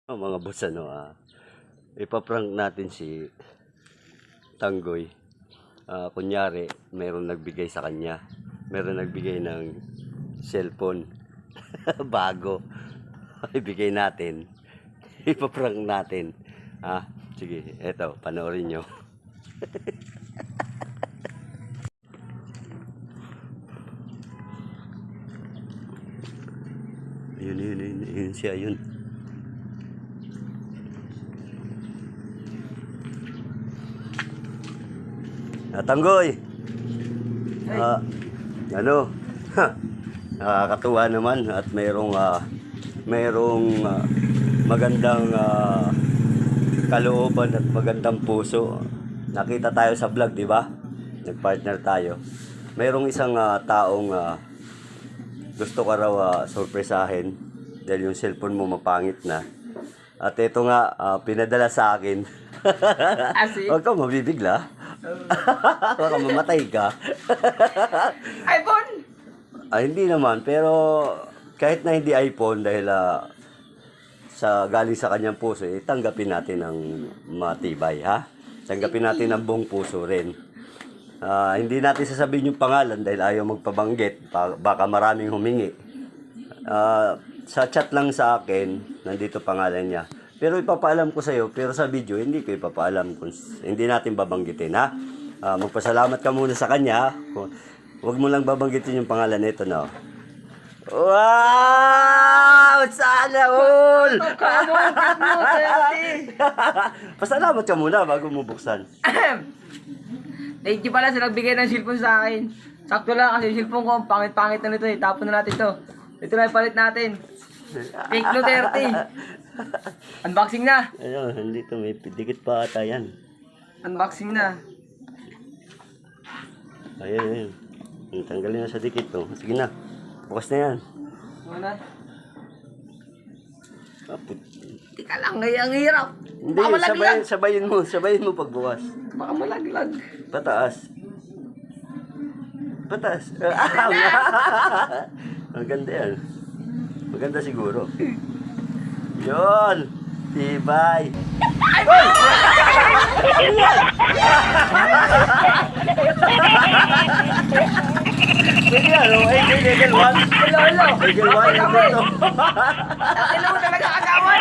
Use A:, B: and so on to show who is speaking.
A: Mga boss, ipaprank natin si Tanggoy. Kunyari, meron nagbigay sa kanya. Meron nagbigay ng cellphone. Bago. Ibigay natin. Ipaprank natin. Sige, eto, panoorin nyo. Yun siya, yun. Tanggoy. Nakakatuwa naman at mayroong magandang kalooban at magandang puso. Nakita tayo sa vlog, di ba? Nagpartner tayo. Mayroong isang taong gusto ka raw sorpresahin dahil yung cellphone mo mapangit na. At ito nga, pinadala sa akin. Huwag ka mabibigla. Baka mamatay ka.
B: iPhone?
A: Hindi naman, pero kahit na hindi iPhone dahil sa galing sa kanyang puso, tanggapin natin ang matibay, ha? Tanggapin natin ang buong puso rin. Hindi natin sasabihin yung pangalan dahil ayaw magpabanggit, baka maraming humingi. Sa chat lang sa akin, nandito pangalan niya. Pero ipapaalam ko sa iyo, pero sa video hindi ko ipapaalam kung hindi natin babanggitin, ha. Magpasalamat ka muna sa kanya. Huwag mo lang babanggitin yung pangalan nito, no. Wow! Sana all! Pasalamat ka muna bago mo buksan.
B: Thank you pala sa nagbigay ng cellphone sa akin. Sakto lang kasi yung cellphone ko, pangit-pangit na nito eh. Tapon na natin to. Ito na ipalit natin. Fake Duterte. Unboxing na.
A: Ayun, dito may dikit pa ata yan.
B: Unboxing na.
A: Ayun. Tanggalin na sa dikit to. Sige na. Bukas na yan.
B: Muna.
A: Tika
B: lang, ang hirap.
A: Hindi, sabayin mo pagbukas.
B: Baka malaglag.
A: Pataas. Maganda yan. Maganda siguro. Yun. Tibay. Pwede yan, level 1.
B: Hello.
A: Level 1.
B: Akin na mo talaga kagawan.